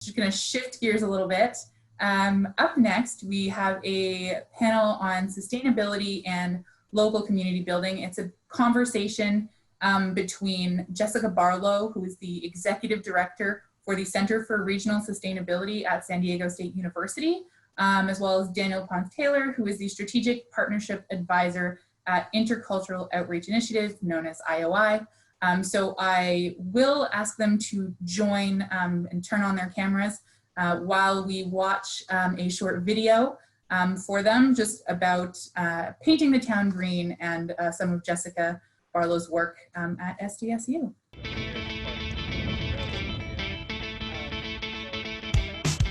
Just going to shift gears a little bit. Up next, we have a panel on sustainability and local community building. It's a conversation between Jessica Barlow, who is the Executive Director for the Center for Regional Sustainability at San Diego State University, as well as Daniel Ponce-Taylor, who is the Strategic Partnership Advisor at Intercultural Outreach Initiative, known as IOI. So I will ask them to join and turn on their cameras while we watch a short video for them just about painting the town green and some of Jessica Barlow's work at SDSU.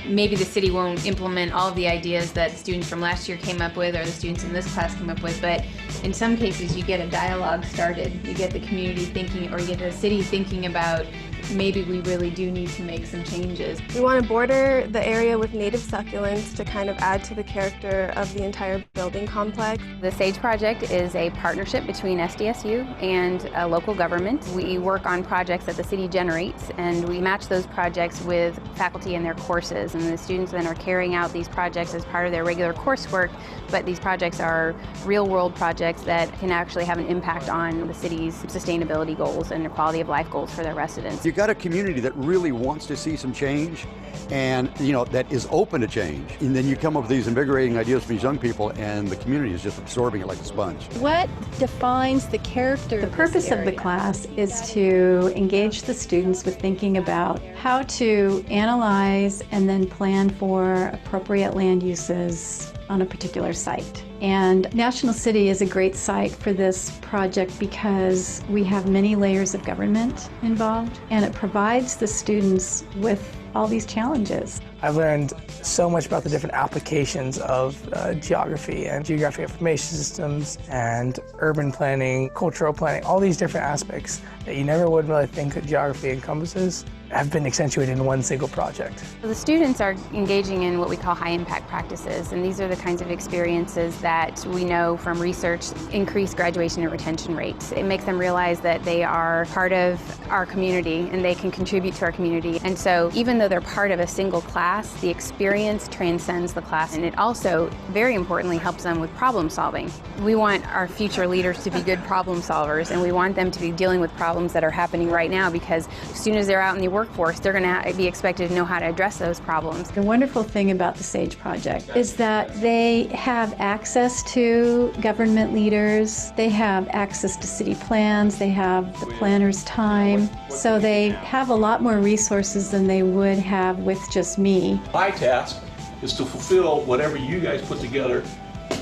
Maybe the city won't implement all of the ideas that students from last year came up with or the students in this class came up with, but in some cases you get a dialogue started. You get the community thinking, or you get the city thinking about maybe we really do need to make some changes. We want to border the area with native succulents to kind of add to the character of the entire building complex. The SAGE project is a partnership between SDSU and a local government. We work on projects that the city generates, and we match those projects with faculty in their courses, and the students then are carrying out these projects as part of their regular coursework, but these projects are real-world projects that can actually have an impact on the city's sustainability goals and the quality of life goals for their residents. You've got a community that really wants to see some change and, that is open to change. And then you come up with these invigorating ideas from these young people, and the community is just absorbing it like a sponge. What defines the character? The purpose of the class is to engage the students with thinking about how to analyze and then plan for appropriate land uses on a particular site. And National City is a great site for this project because we have many layers of government involved, and it provides the students with all these challenges. I've learned so much about the different applications of geography and geographic information systems and urban planning, cultural planning, all these different aspects that you never would really think that geography encompasses have been accentuated in one single project. The students are engaging in what we call high impact practices, and these are the kinds of experiences that we know from research increase graduation and retention rates. It makes them realize that they are part of our community and they can contribute to our community. And so even though they're part of a single class, the experience transcends the class, and it also, very importantly, helps them with problem solving. We want our future leaders to be good problem solvers, and we want them to be dealing with problems that are happening right now, because as soon as they're out in the workforce, they're going to be expected to know how to address those problems. The wonderful thing about the SAGE project is that they have access to government leaders, they have access to city plans, they have the planner's time, so they have a lot more resources than they would have with just me. My task is to fulfill whatever you guys put together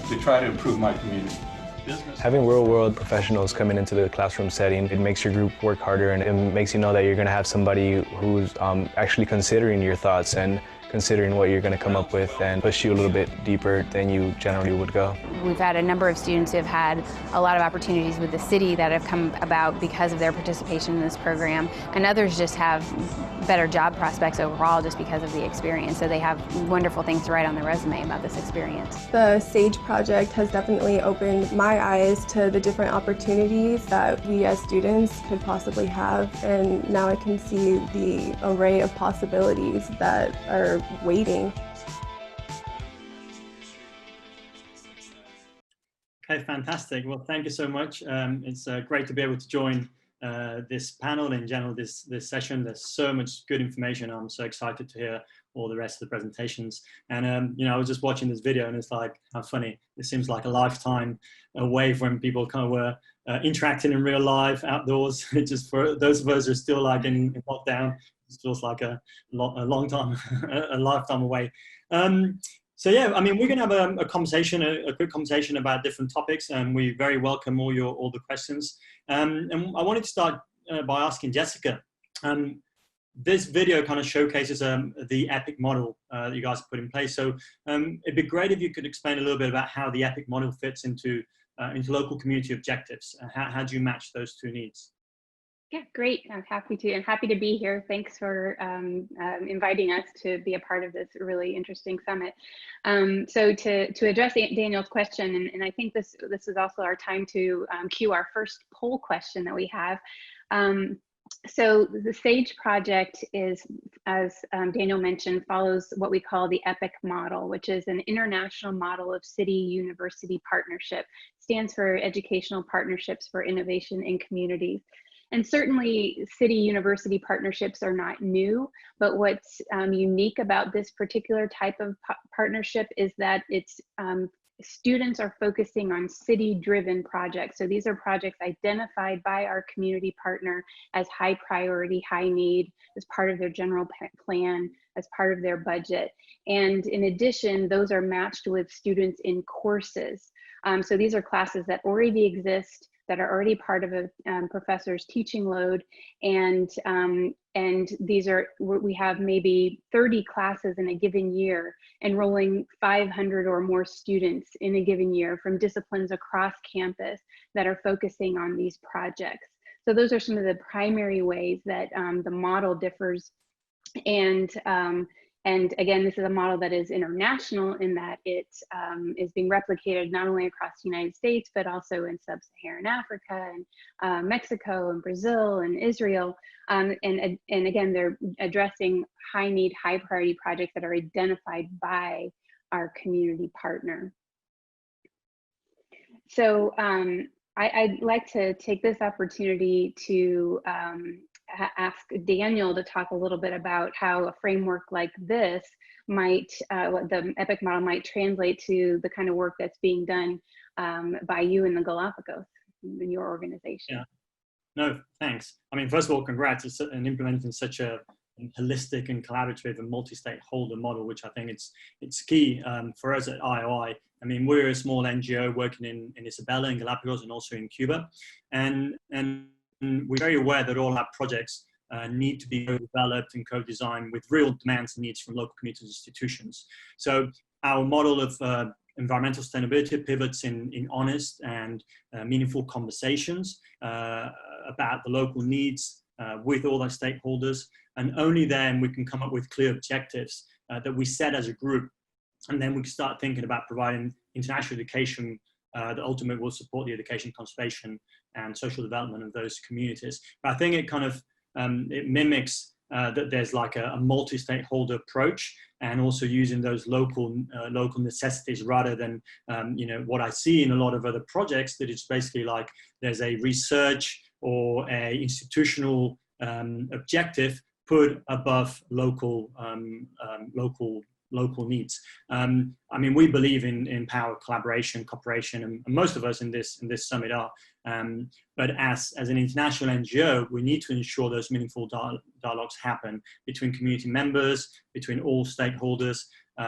to try to improve my community. Having real-world professionals coming into the classroom setting, it makes your group work harder, and it makes you know that you're going to have somebody who's actually considering your thoughts and considering what you're going to come up with and push you a little bit deeper than you generally would go. We've had a number of students who have had a lot of opportunities with the city that have come about because of their participation in this program, and others just have better job prospects overall just because of the experience. So they have wonderful things to write on their resume about this experience. The SAGE project has definitely opened my eyes to the different opportunities that we as students could possibly have, and now I can see the array of possibilities that are waiting. Okay, fantastic. Well, thank you so much. It's great to be able to join this panel, in general, this session. There's so much good information. I'm so excited to hear all the rest of the presentations. And I was just watching this video, and it's like, how funny. It seems like a lifetime away from people kind of were interacting in real life outdoors. It just, for those of us who are still like in lockdown, it feels like a long time, a lifetime away. So yeah, I mean, we're going to have a conversation, a quick conversation about different topics, and we very welcome all the questions. And I wanted to start by asking Jessica. This video kind of showcases the EPIC model that you guys have put in place. So it'd be great if you could explain a little bit about how the EPIC model fits into local community objectives. How do you match those two needs? Yeah, great. I'm happy to be here. Thanks for inviting us to be a part of this really interesting summit. So to address Daniel's question, and I think this is also our time to cue our first poll question that we have. So the SAGE project is, as Daniel mentioned, follows what we call the EPIC model, which is an international model of city-university partnership. Stands for Educational Partnerships for Innovation in Communities. And certainly city-university partnerships are not new, but what's unique about this particular type of partnership is that it's students are focusing on city-driven projects. So these are projects identified by our community partner as high priority, high need, as part of their general plan, as part of their budget. And in addition, those are matched with students in courses. So these are classes that already exist, that are already part of a professor's teaching load. And these are, we have maybe 30 classes in a given year, enrolling 500 or more students in a given year from disciplines across campus that are focusing on these projects. So those are some of the primary ways that the model differs. And again, this is a model that is international in that it is being replicated not only across the United States, but also in sub-Saharan Africa and Mexico and Brazil and Israel. And again, they're addressing high need, high priority projects that are identified by our community partner. So I'd like to take this opportunity to ask Daniel to talk a little bit about how a framework like this might, what the EPIC model might translate to the kind of work that's being done by you in the Galapagos, in your organization. Yeah, no, thanks. I mean, first of all, congrats on implementing such a holistic and collaborative and multi-stakeholder model, which I think it's key for us at IOI. I mean, we're a small NGO working in Isabela and Galapagos and also in Cuba. And we're very aware that all our projects need to be co-developed and co-designed with real demands and needs from local communities and institutions. So our model of environmental sustainability pivots in honest and meaningful conversations about the local needs with all our stakeholders. And only then we can come up with clear objectives that we set as a group. And then we can start thinking about providing international education that ultimately will support the education, conservation, and social development of those communities. But I think it kind of, it mimics that there's like a multi-stakeholder approach, and also using those local necessities rather than, you know, what I see in a lot of other projects, that it's basically like there's a research or a institutional objective put above local needs. I mean, we believe in power, collaboration, cooperation, and most of us in this summit are. But as an international NGO, we need to ensure those meaningful dialogues happen between community members, between all stakeholders,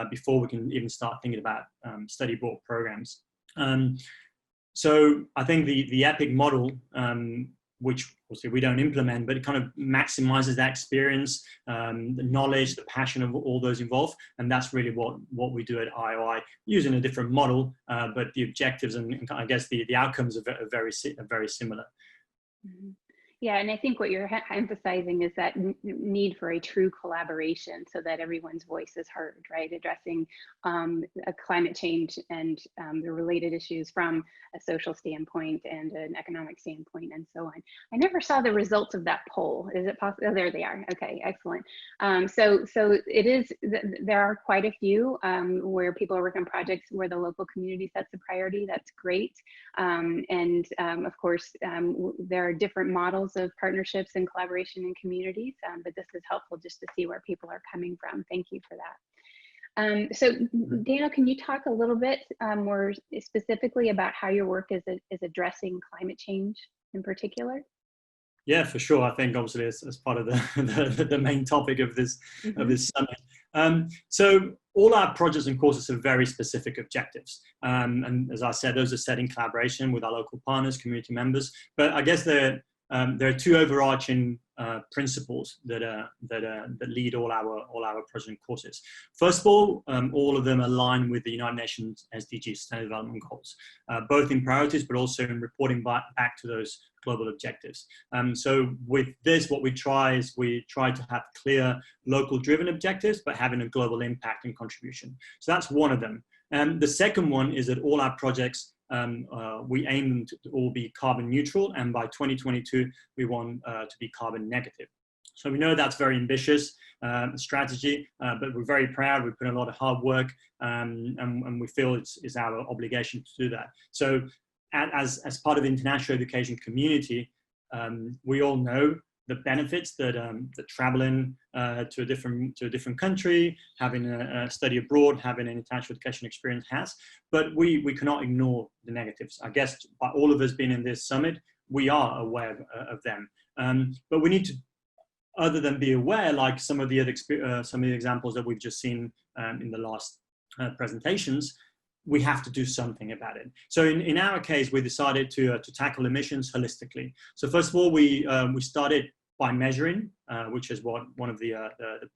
before we can even start thinking about study abroad programs. So I think the EPIC model, which obviously we don't implement, but it kind of maximizes that experience, the knowledge, the passion of all those involved. And that's really what we do at IOI, using a different model, but the objectives and I guess the outcomes are very similar. Mm-hmm. Yeah, and I think what you're emphasizing is that need for a true collaboration so that everyone's voice is heard, right? Addressing a climate change and the related issues from a social standpoint and an economic standpoint and so on. I never saw the results of that poll. Is it possible? Oh, there they are. Okay, excellent. So it is, there are quite a few where people are working on projects where the local community sets the priority. That's great. Of course, there are different models of partnerships and collaboration in communities, but this is helpful just to see where people are coming from. Thank you for that. So Daniel, can you talk a little bit more specifically about how your work is addressing climate change in particular? Yeah, for sure. I think obviously as part of the main topic of this summit. So all our projects and courses have very specific objectives. And as I said, those are set in collaboration with our local partners, community members. But I guess there are two overarching principles that lead all our projects and courses. First of all of them align with the United Nations SDGs, Sustainable Development Goals, both in priorities, but also in reporting back to those global objectives. So with this, what we try to have clear local driven objectives, but having a global impact and contribution. So that's one of them. And the second one is that all our projects we aim them to all be carbon neutral, and by 2022, we want to be carbon negative. So we know that's very ambitious strategy, but we're very proud. We put in a lot of hard work, and we feel it's our obligation to do that. So as part of the international education community, we all know the benefits that traveling to a different country, having a study abroad, having an international education experience has, but we cannot ignore the negatives. I guess by all of us being in this summit, we are aware of them. But we need to, other than be aware, like some of the examples that we've just seen in the last presentations, we have to do something about it. So in our case, we decided to tackle emissions holistically. So first of all, we started by measuring, which is what one of the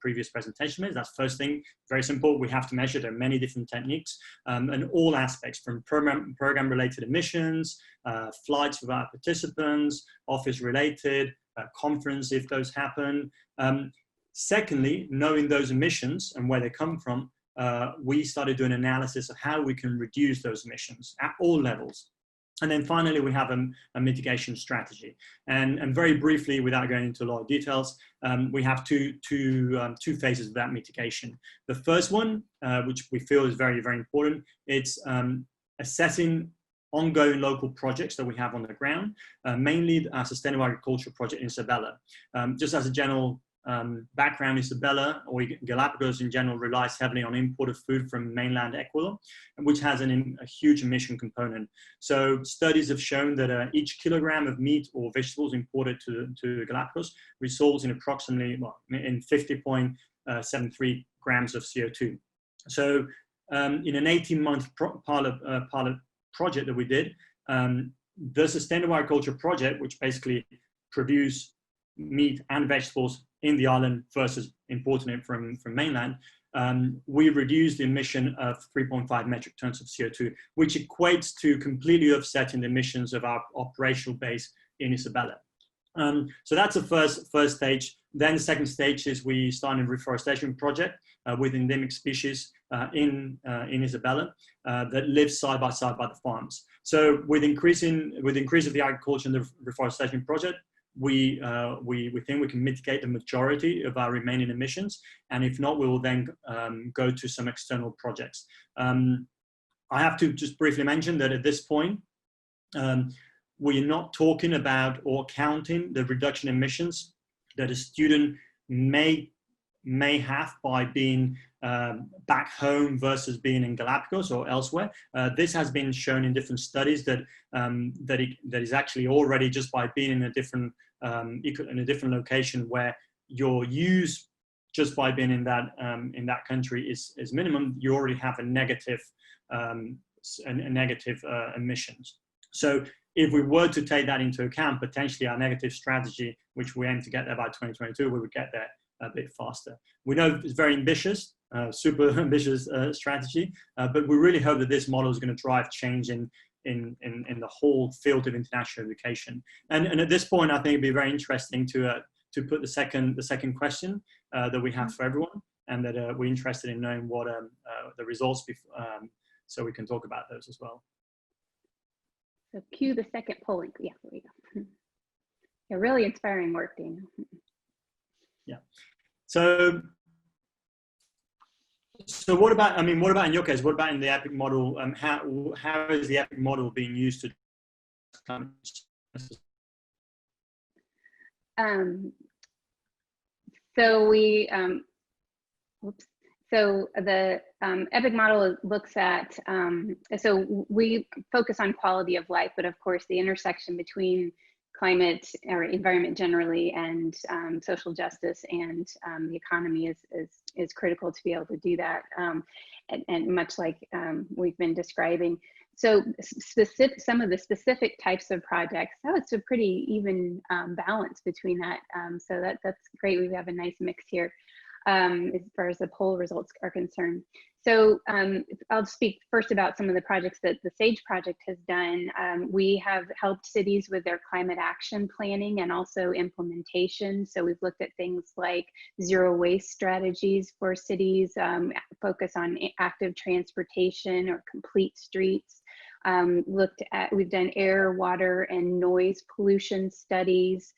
previous presentation is. That's first thing, very simple. We have to measure. There are many different techniques, and all aspects from program-related emissions, flights with our participants, office-related, conference if those happen. Secondly, knowing those emissions and where they come from, we started doing analysis of how we can reduce those emissions at all levels. And then finally, we have a mitigation strategy. And very briefly, without going into a lot of details, we have two phases of that mitigation. The first one, which we feel is very, very important, it's assessing ongoing local projects that we have on the ground, mainly our sustainable agriculture project in Isabella. Just as a general background, Isabella, or Galapagos in general, relies heavily on imported food from mainland Ecuador, which has a huge emission component. So studies have shown that each kilogram of meat or vegetables imported to Galapagos results in approximately, in 50.73 grams of CO2. So in an 18-month pilot project that we did, the Sustainable Agriculture Project, which basically produce meat and vegetables in the island versus importing it from mainland, we reduced the emission of 3.5 metric tons of CO2, which equates to completely offsetting the emissions of our operational base in Isabella. So that's the first stage. Then the second stage is we started a reforestation project with endemic species in Isabella that live side by side by the farms. So with increase of the agriculture and the reforestation project, we think we can mitigate the majority of our remaining emissions, and if not, we will then go to some external projects. I have to just briefly mention that at this point, we are not talking about or counting the reduction in emissions that a student may have by being back home versus being in Galapagos or elsewhere. This has been shown in different studies that that is actually already, just by being in a different location where your use just by being in that country is minimum, you already have a negative emissions. So if we were to take that into account, potentially our negative strategy, which we aim to get there by 2022, we would get there a bit faster. We know it's very ambitious, super ambitious strategy, but we really hope that this model is going to drive change in the whole field of international education. And at this point, I think it'd be very interesting to put the second question that we have for everyone, and that we're interested in knowing what the results so we can talk about those as well. So cue the second polling. Yeah, there we go. Yeah, really inspiring work, Dana. Yeah. So what about, what about in your case? What about in the EPIC model? How is the EPIC model being used to? So we, So the EPIC model looks at, so we focus on quality of life, but of course the intersection between climate or environment generally and social justice and the economy is critical to be able to do that. And much like we've been describing. So some of the specific types of projects, it's a pretty even balance between that. So that's great. We have a nice mix here. As far as the poll results are concerned. So I'll speak first about some of the projects that the SAGE project has done. We have helped cities with their climate action planning and also implementation. So we've looked at things like zero waste strategies for cities, focus on active transportation or complete streets. We've done air, water, and noise pollution studies.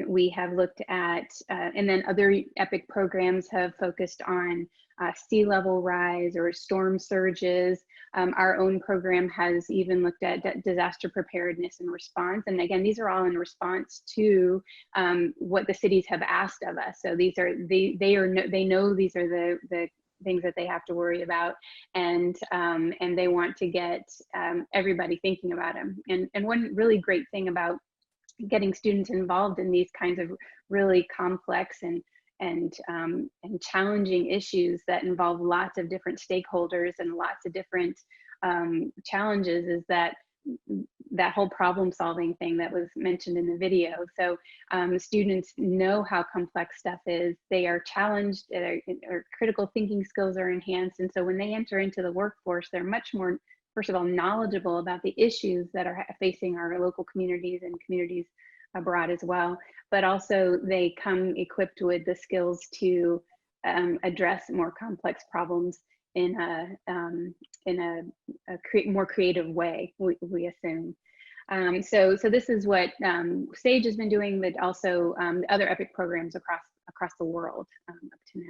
We have looked at, and then other EPIC programs have focused on sea level rise or storm surges. Our own program has even looked at disaster preparedness and response. And again, these are all in response to what the cities have asked of us. So these are, they know these are the things that they have to worry about, and they want to get everybody thinking about them. And one really great thing about getting students involved in these kinds of really complex and challenging issues that involve lots of different stakeholders and lots of different challenges is that whole problem solving thing that was mentioned in the video. So students know how complex stuff is. They are challenged, their critical thinking skills are enhanced. And so when they enter into the workforce, they're much more, first of all, knowledgeable about the issues that are facing our local communities and communities abroad as well. But also they come equipped with the skills to address more complex problems in a more creative way, we assume. So this is what SAGE has been doing, but also other EPIC programs across the world up to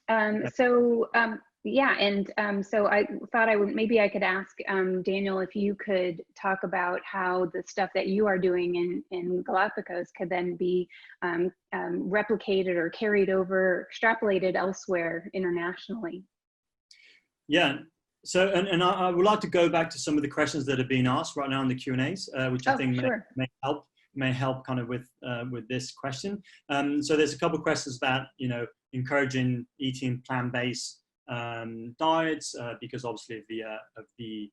now. Yeah, and so I thought maybe I could ask Daniel if you could talk about how the stuff that you are doing in Galapagos could then be replicated or carried over, extrapolated elsewhere internationally. Yeah, so and I would like to go back to some of the questions that have been asked right now in the Q&As, which I think may help kind of with this question. So there's a couple of questions about, you know, encouraging eating plant-based diets because obviously of the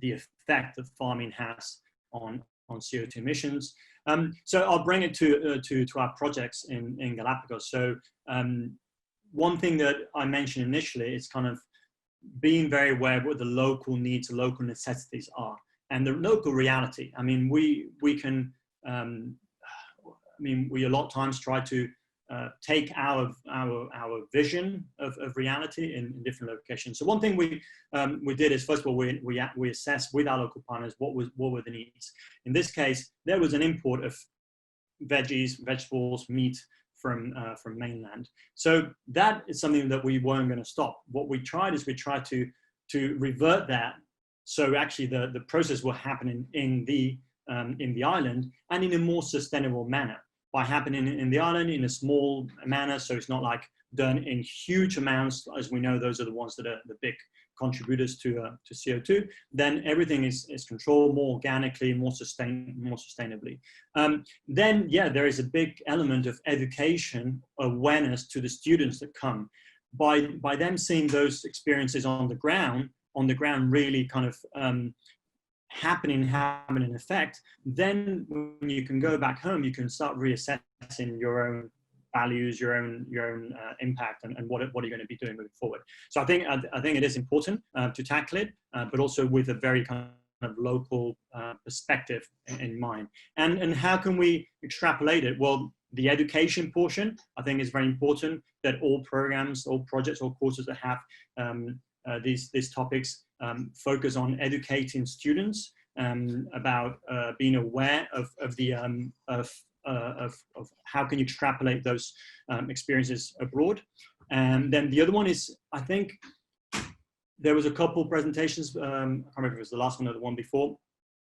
effect that farming has on CO2 emissions. So I'll bring it to our projects in Galapagos. So one thing that I mentioned initially is kind of being very aware of what the local needs, local necessities are, and the local reality. I mean, we can, we a lot of times try to take our vision of reality in different locations. So one thing we did is, first of all, we assessed with our local partners what were the needs. In this case, there was an import of veggies, vegetables, meat from mainland. So that is something that we weren't going to stop. What we tried is we tried to revert that. So actually the process will happen in the island and in a more sustainable manner, by happening in the island in a small manner. So it's not like done in huge amounts, as we know those are the ones that are the big contributors to CO2. Then everything is controlled more organically, more sustainably. Then yeah, there is a big element of education, awareness to the students that come. By them seeing those experiences on the ground really kind of having an effect, then when you can go back home, you can start reassessing your own values, your own impact, and what are you going to be doing moving forward. So I think it is important to tackle it, but also with a very kind of local perspective in mind. And how can we extrapolate it? Well, the education portion, I think, is very important, that all programs, all projects, all courses that have these topics focus on educating students about being aware of how can you extrapolate those experiences abroad. And then the other one is, I think there was a couple presentations, I can't remember if it was the last one or the one before,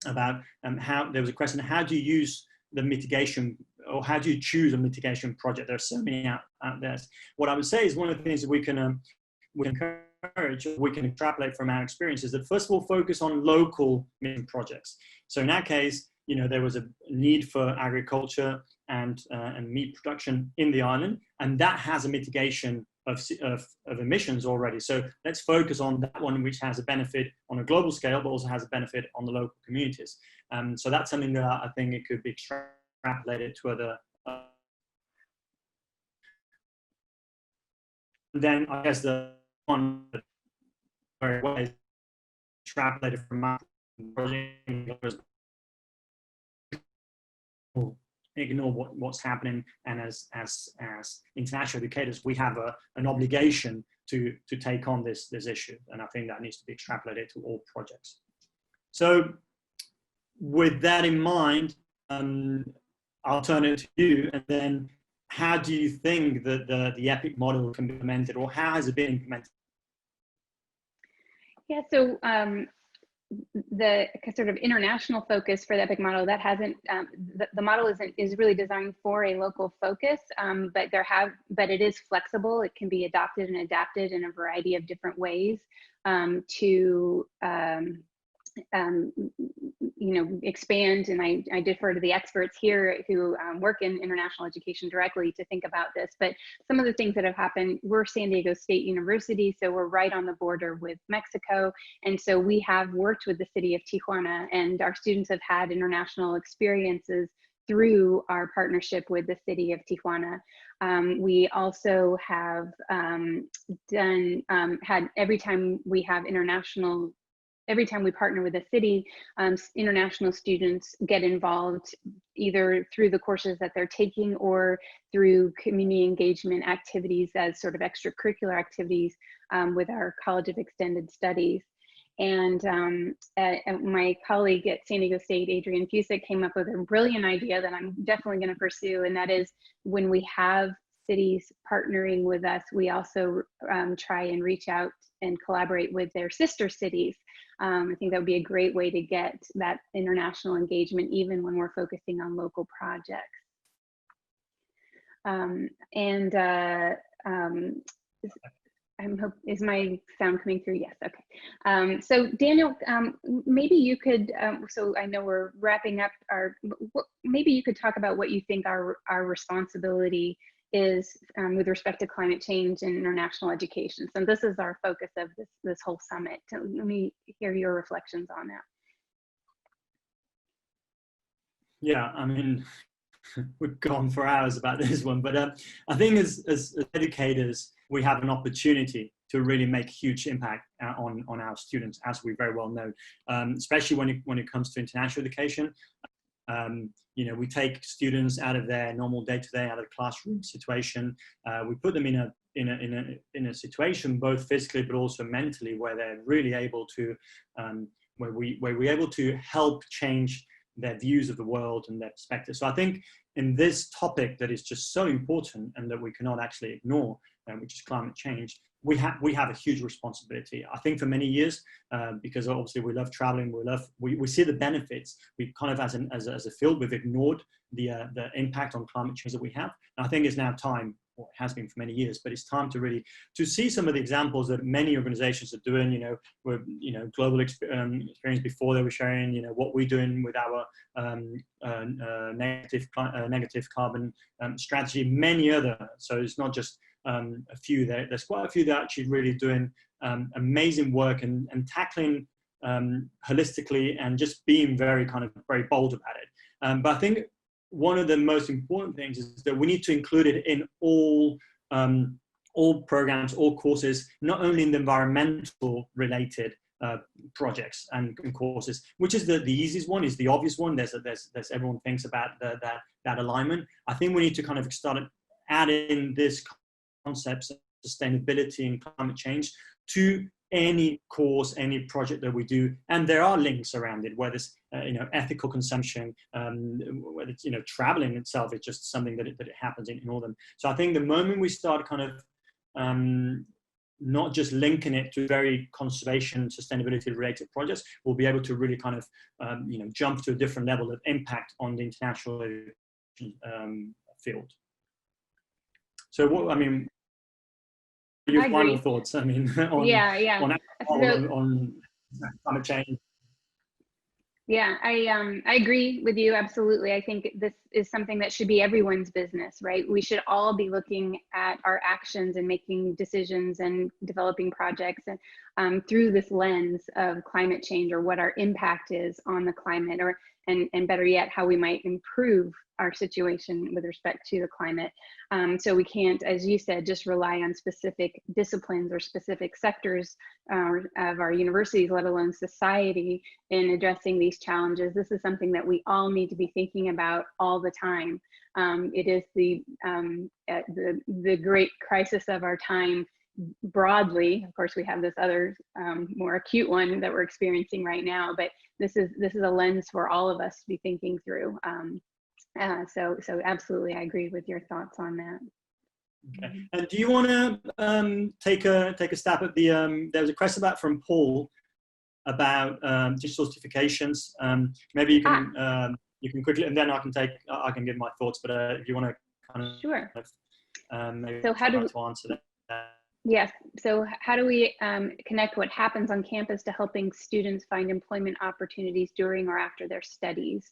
about how there was a question, how do you use the mitigation, or how do you choose a mitigation project? There are so many out there. What I would say is one of the things that we can encourage, we can extrapolate from our experiences, that first of all, focus on local projects. So in our case, you know, there was a need for agriculture and meat production in the island, and that has a mitigation of emissions already. So let's focus on that one, which has a benefit on a global scale, but also has a benefit on the local communities. So that's something that I think it could be extrapolated to other. Then I guess the one very well extrapolated from my project, ignore what's happening, and as international educators, we have an obligation to take on this issue. And I think that needs to be extrapolated to all projects. So with that in mind, I'll turn it to you, and then how do you think that the EPIC model can be implemented, or how has it been implemented? Yeah, so the sort of international focus for the EPIC model, that hasn't, the model is really designed for a local focus, but it is flexible. It can be adopted and adapted in a variety of different ways to expand, and I defer to the experts here who work in international education directly to think about this. But some of the things that have happened, we're San Diego State University, so we're right on the border with Mexico. And so we have worked with the city of Tijuana, and our students have had international experiences through our partnership with the city of Tijuana. We also have had, every time we partner with a city, international students get involved either through the courses that they're taking or through community engagement activities as sort of extracurricular activities with our College of Extended Studies. And my colleague at San Diego State, Adrian Fusick, came up with a brilliant idea that I'm definitely going to pursue, and that is when we have cities partnering with us, we also try and reach out and collaborate with their sister cities. I think that would be a great way to get that international engagement, even when we're focusing on local projects. Is my sound coming through? Yes, okay. So Daniel, maybe you could, so I know we're wrapping up maybe you could talk about what you think our responsibility is with respect to climate change and international education. So this is our focus of this whole summit. So let me hear your reflections on that. Yeah, I mean, we've gone for hours about this one, but I think as educators, we have an opportunity to really make huge impact on our students, as we very well know, especially when it comes to international education. We take students out of their normal day-to-day, out of the classroom situation. We put them in a situation, both physically but also mentally, where they're really able to, where we're able to help change their views of the world and their perspective. So I think in this topic that is just so important and that we cannot actually ignore, which is climate change, we have a huge responsibility. I think for many years, because obviously we love traveling, we see the benefits. We kind of, as a field, we've ignored the impact on climate change that we have. And I think it's now time, or it has been for many years, but it's time to really see some of the examples that many organizations are doing. Global experience before, they were sharing, what we're doing with our negative carbon strategy, many other. So it's not just a few there. There's quite a few that are actually really doing amazing work and tackling holistically and just being very bold about it. But I think one of the most important things is that we need to include it in all programs, all courses, not only in the environmental related projects and courses, which is the easiest one, is the obvious one. There's everyone thinks about that alignment. I think we need to kind of start adding this concepts of sustainability and climate change to any course, any project that we do, and there are links around it, whether it's ethical consumption, whether it's traveling itself, it's just something that it happens in all of them. So I think the moment we start kind of not just linking it to very conservation, sustainability related projects, we'll be able to really kind of jump to a different level of impact on the international field. So what, your final thoughts, on climate change? Yeah, I agree with you absolutely. I think this is something that should be everyone's business, right? We should all be looking at our actions and making decisions and developing projects through this lens of climate change, or what our impact is on the climate, and better yet, how we might improve our situation with respect to the climate. So we can't, as you said, just rely on specific disciplines or specific sectors of our universities, let alone society, in addressing these challenges. This is something that we all need to be thinking about all the time. It is the great crisis of our time, broadly. Of course, we have this other more acute one that we're experiencing right now, but this is a lens for all of us to be thinking through. So absolutely, I agree with your thoughts on that. Okay. And do you want to take a stab at the? There was a question about from Paul about digital certifications. Maybe you can quickly, and then I can give my thoughts. But if you want to kind of sure. Maybe so how do to answer that? Yes. So how do we connect what happens on campus to helping students find employment opportunities during or after their studies?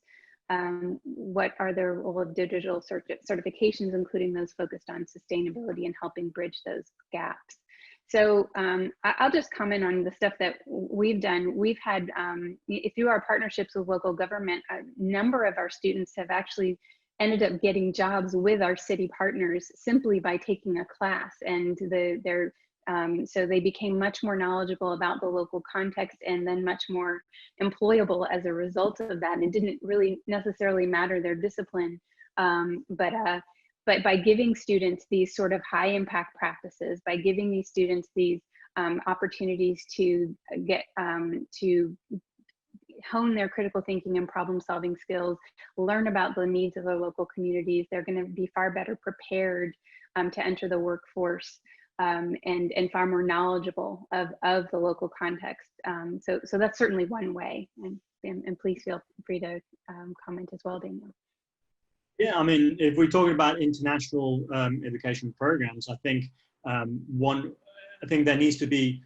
What are the role of digital certifications, including those focused on sustainability and helping bridge those gaps? So I'll just comment on the stuff that we've done. We've had, through our partnerships with local government, a number of our students have actually ended up getting jobs with our city partners simply by taking a class, and so they became much more knowledgeable about the local context and then much more employable as a result of that. And it didn't really necessarily matter their discipline, but by giving students these sort of high impact practices, by giving these students these opportunities to get to hone their critical thinking and problem solving skills, learn about the needs of their local communities, they're going to be far better prepared to enter the workforce and far more knowledgeable of the local context. So that's certainly one way, and please feel free to comment as well, Daniel. Yeah, I mean, if we're talking about international education programs, I think I think there needs to be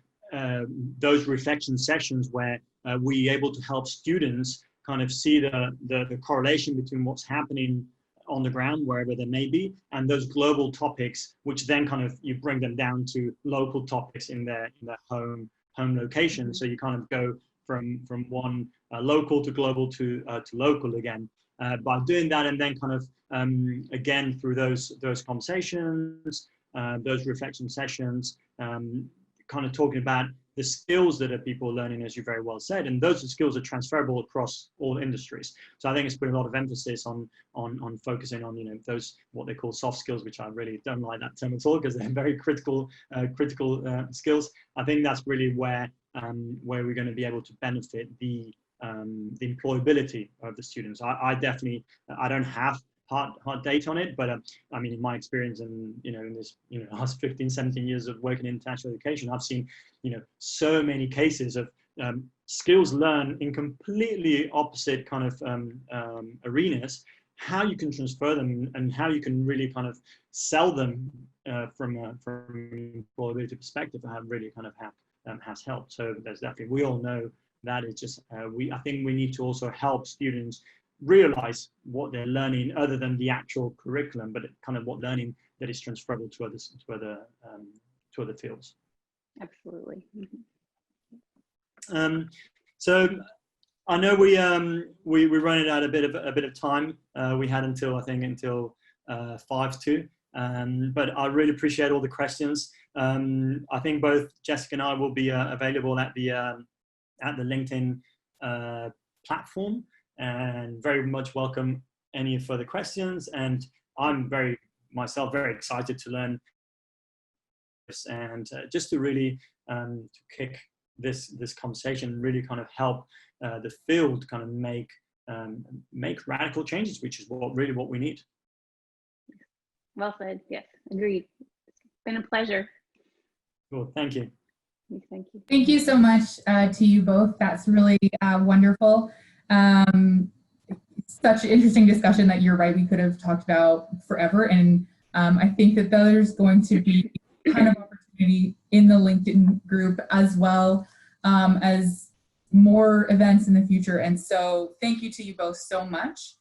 those reflection sessions where we're able to help students kind of see the correlation between what's happening on the ground, wherever they may be, and those global topics, which then kind of you bring them down to local topics in their home location. So you kind of go from one local to global to local again. By doing that, and then kind of again through those conversations, those reflection sessions, kind of talking about the skills that people are learning, as you very well said, and those skills are transferable across all industries. So I think it's put a lot of emphasis on focusing on those what they call soft skills, which I really don't like that term at all because they're very critical skills. I think that's really where we're going to be able to benefit the employability of the students. I definitely don't have hard data on it, but I mean, in my experience and in this last 15, 17 years of working in international education, I've seen so many cases of skills learned in completely opposite kind of arenas, how you can transfer them and how you can really kind of sell them from an employability perspective, have really kind of has helped. So there's definitely, we all know that it's just I think we need to also help students realize what they're learning other than the actual curriculum, but kind of what learning that is transferable to other fields. Absolutely. So I know we're running out a bit of time. We had until 5 but I really appreciate all the questions. I think both Jessica and I will be available at the LinkedIn platform, and very much welcome any further questions. And I'm very excited to learn this, and just to really to kick this conversation, really kind of help the field kind of make radical changes, which is what we need. Well said. Yes, agreed. It's been a pleasure. Cool. Thank you. Thank you. Thank you so much to you both. That's really wonderful. Such an interesting discussion that you're right, we could have talked about forever. And I think that there's going to be a ton of opportunity in the LinkedIn group as well as more events in the future. And so thank you to you both so much.